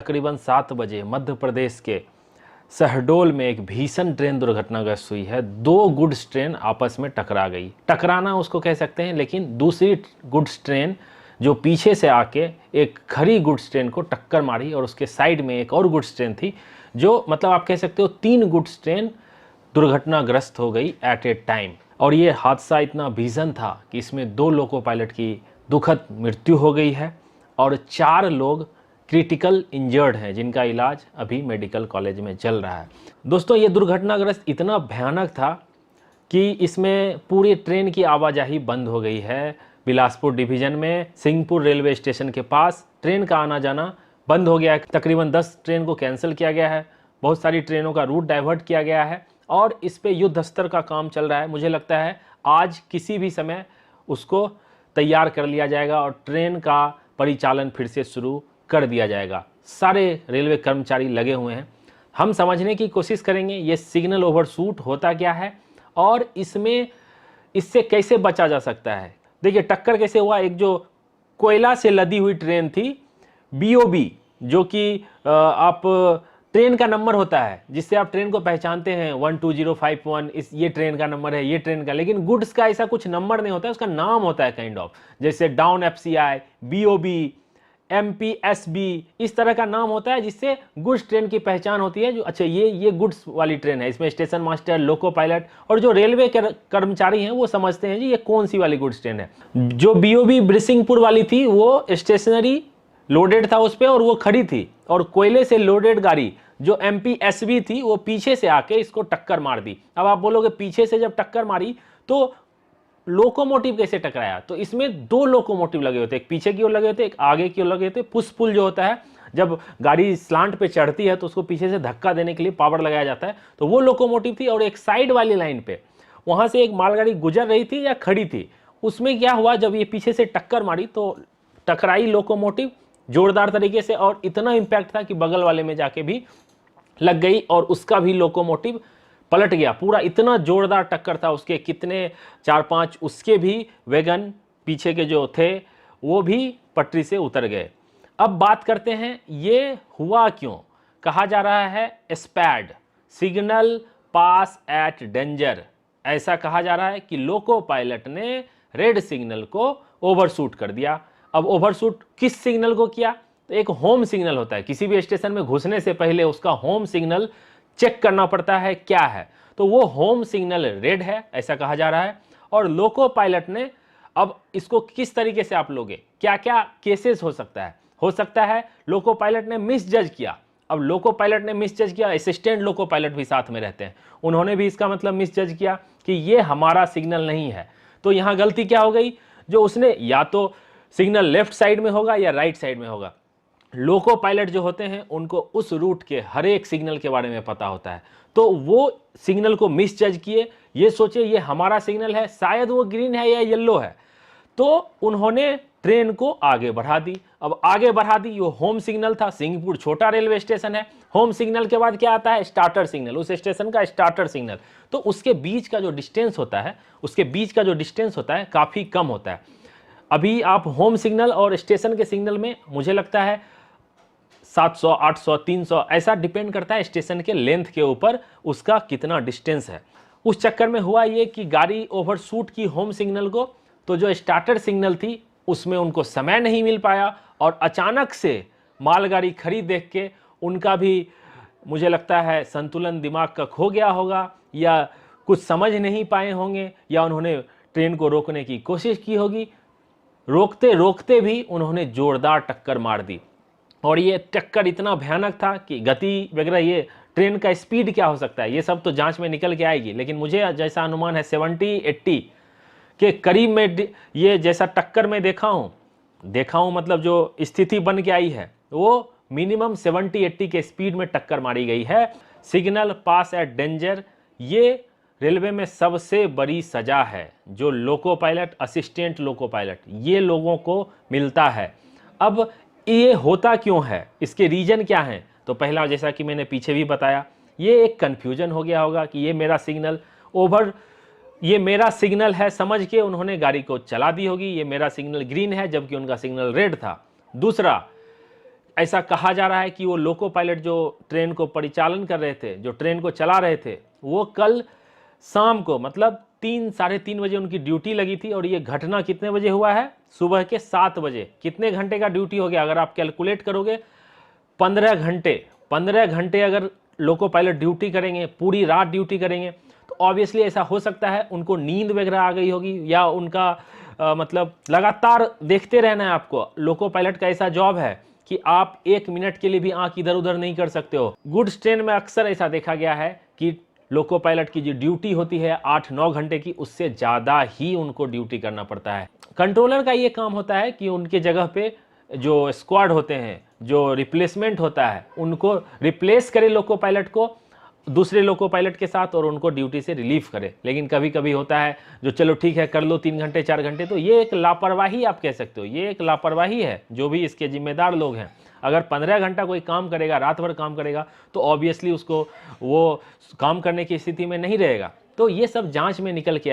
तकरीबन 7 बजे मध्य प्रदेश के शहडोल में एक भीषण ट्रेन दुर्घटनाग्रस्त हुई है। दो गुड्स ट्रेन आपस में टकरा गई। टकराना उसको कह सकते हैं, लेकिन दूसरी गुड्स ट्रेन जो पीछे से आके एक खड़ी गुड्स ट्रेन को टक्कर मारी और उसके साइड में एक और गुड्स ट्रेन थी, जो मतलब आप कह सकते हो 3 गुड्स ट्रेन दुर्घटनाग्रस्त हो गई एट ए टाइम। और ये हादसा इतना भीषण था कि इसमें 2 लोको पायलट की दुखद मृत्यु हो गई है और 4 लोग क्रिटिकल इंजर्ड हैं, जिनका इलाज अभी मेडिकल कॉलेज में चल रहा है। दोस्तों, ये दुर्घटनाग्रस्त इतना भयानक था कि इसमें पूरी ट्रेन की आवाजाही बंद हो गई है। बिलासपुर डिवीज़न में सिंहपुर रेलवे स्टेशन के पास ट्रेन का आना जाना बंद हो गया है। तकरीबन 10 ट्रेन को कैंसिल किया गया है, बहुत सारी ट्रेनों का रूट डाइवर्ट किया गया है और इस पर युद्ध स्तर का काम चल रहा है। मुझे लगता है आज किसी भी समय उसको तैयार कर लिया जाएगा और ट्रेन का परिचालन फिर से शुरू कर दिया जाएगा। सारे रेलवे कर्मचारी लगे हुए हैं। हम समझने की कोशिश करेंगे ये सिग्नल ओवरशूट होता क्या है और इससे कैसे बचा जा सकता है। देखिए टक्कर कैसे हुआ। एक जो कोयला से लदी हुई ट्रेन थी बीओबी, जो कि आप ट्रेन का नंबर होता है जिससे आप ट्रेन को पहचानते हैं 12051, इस ये ट्रेन का नंबर है, ये ट्रेन का। लेकिन गुड्स का ऐसा कुछ नंबर नहीं होता है, उसका नाम होता है काइंड ऑफ, जैसे डाउन एफसीआई, बीओबी, एमपीएसबी, इस तरह का नाम होता है जिससे गुड्स ट्रेन की पहचान होती है। जो अच्छा ये गुड्स वाली ट्रेन है, इसमें स्टेशन मास्टर, लोको पायलट और जो रेलवे के कर्मचारी हैं वो समझते हैं जी ये कौन सी वाली गुड्स ट्रेन है। जो बीओबी ब्रिसिंगपुर वाली थी वो स्टेशनरी लोडेड था उस पर और वो खड़ी थी, और कोयले से लोडेड गाड़ी जो एमपीएसबी थी वो पीछे से आके इसको टक्कर मार दी। अब आप बोलोगे पीछे से जब टक्कर मारी तो लोकोमोटिव कैसे टकराया, तो इसमें 2 लोकोमोटिव लगे होते, एक पीछे की ओर लगे होते, एक आगे की ओर लगे होते। पुश पुल जो होता है, जब गाड़ी स्लांट पे चढ़ती है तो उसको पीछे से धक्का देने के लिए पावर लगाया जाता है, तो वो लोकोमोटिव थी। और एक साइड वाली लाइन पे वहां से एक मालगाड़ी गुजर रही थी या खड़ी थी, उसमें क्या हुआ जब ये पीछे से टक्कर मारी तो टकराई लोकोमोटिव जोरदार तरीके से और इतना इंपैक्ट था कि बगल वाले में जाके भी लग गई और उसका भी लोकोमोटिव पलट गया पूरा। इतना जोरदार टक्कर था उसके, कितने 4-5 उसके भी वैगन पीछे के जो थे वो भी पटरी से उतर गए। अब बात करते हैं ये हुआ क्यों। कहा जा रहा है स्पैड, सिग्नल पास एट डेंजर। ऐसा कहा जा रहा है कि लोको पायलट ने रेड सिग्नल को ओवरशूट कर दिया। अब ओवरशूट किस सिग्नल को किया, तो एक होम सिग्नल होता है, किसी भी स्टेशन में घुसने से पहले उसका होम सिग्नल चेक करना पड़ता है क्या है, तो वो होम सिग्नल रेड है ऐसा कहा जा रहा है। और लोको पायलट ने, अब इसको किस तरीके से आप लोगे, क्या क्या केसेस हो सकता है लोको पायलट ने मिस जज किया। अब लोको पायलट ने मिस जज किया, असिस्टेंट लोको पायलट भी साथ में रहते हैं, उन्होंने भी इसका मतलब मिस जज किया कि ये हमारा सिग्नल नहीं है। तो यहां गलती क्या हो गई, जो उसने या तो सिग्नल लेफ्ट साइड में होगा या राइट साइड में होगा। लोको पायलट जो होते हैं उनको उस रूट के हर एक सिग्नल के बारे में पता होता है, तो वो सिग्नल को मिस जज किए, ये सोचे ये हमारा सिग्नल है, शायद वो ग्रीन है या येलो है, तो उन्होंने ट्रेन को आगे बढ़ा दी। अब आगे बढ़ा दी, वो होम सिग्नल था, सिंहपुर छोटा रेलवे स्टेशन है, होम सिग्नल के बाद क्या आता है, स्टार्टर सिग्नल, उस स्टेशन का स्टार्टर सिग्नल। तो उसके बीच का जो डिस्टेंस होता है काफी कम होता है। अभी आप होम सिग्नल और स्टेशन के सिग्नल में मुझे लगता है 700, 800, 300 ऐसा डिपेंड करता है स्टेशन के लेंथ के ऊपर उसका कितना डिस्टेंस है। उस चक्कर में हुआ ये कि गाड़ी ओवरशूट की होम सिग्नल को, तो जो स्टार्टर सिग्नल थी उसमें उनको समय नहीं मिल पाया और अचानक से मालगाड़ी खड़ी देख के उनका भी मुझे लगता है संतुलन दिमाग का खो गया होगा या कुछ समझ नहीं पाए होंगे या उन्होंने ट्रेन को रोकने की कोशिश की होगी। रोकते रोकते भी उन्होंने जोरदार टक्कर मार दी और ये टक्कर इतना भयानक था कि गति वगैरह, ये ट्रेन का स्पीड क्या हो सकता है ये सब तो जांच में निकल के आएगी, लेकिन मुझे जैसा अनुमान है 70-80 के करीब में ये जैसा टक्कर में देखा हूँ मतलब जो स्थिति बन के आई है वो मिनिमम 70-80 के स्पीड में टक्कर मारी गई है। सिग्नल पास एट डेंजर ये रेलवे में सबसे बड़ी सजा है जो loco pilot, assistant loco pilot, ये लोगों को मिलता है। अब ये होता क्यों है, इसके रीजन क्या हैं, तो पहला जैसा कि मैंने पीछे भी बताया, ये एक कन्फ्यूजन हो गया होगा कि ये मेरा सिग्नल है समझ के उन्होंने गाड़ी को चला दी होगी, ये मेरा सिग्नल ग्रीन है जबकि उनका सिग्नल रेड था। दूसरा, ऐसा कहा जा रहा है कि वो लोको पायलट जो ट्रेन को परिचालन कर रहे थे, जो ट्रेन को चला रहे थे, वो कल शाम को मतलब 3-3:30 बजे उनकी ड्यूटी लगी थी। और ये घटना कितने बजे हुआ है? सुबह के 7 बजे। कितने घंटे का ड्यूटी हो गया अगर आप कैलकुलेट करोगे? 15 घंटे। 15 घंटे अगर लोको पायलट ड्यूटी करेंगे, पूरी रात ड्यूटी करेंगे, तो ऑब्वियसली ऐसा हो सकता है उनको नींद वगैरह आ गई होगी, या उनका मतलब लगातार देखते रहना है आपको। लोको पायलट का ऐसा जॉब है कि आप 1 मिनट के लिए भी आंख इधर उधर नहीं कर सकते हो। गुड्स ट्रेन में अक्सर ऐसा देखा गया है कि लोको पायलट की जो ड्यूटी होती है 8-9 घंटे की, उससे ज़्यादा ही उनको ड्यूटी करना पड़ता है। कंट्रोलर का ये काम होता है कि उनके जगह पे जो स्क्वाड होते हैं, जो रिप्लेसमेंट होता है, उनको रिप्लेस करे लोको पायलट को दूसरे लोको पायलट के साथ, और उनको ड्यूटी से रिलीव करे। लेकिन कभी कभी होता है जो चलो ठीक है कर लो 3 घंटे 4 घंटे, तो ये एक लापरवाही आप कह सकते हो, ये एक लापरवाही है। जो भी इसके जिम्मेदार लोग हैं, अगर 15 घंटा कोई काम करेगा, रात भर काम करेगा, तो ऑब्वियसली उसको वो काम करने की स्थिति में नहीं रहेगा। तो ये सब जांच में निकल के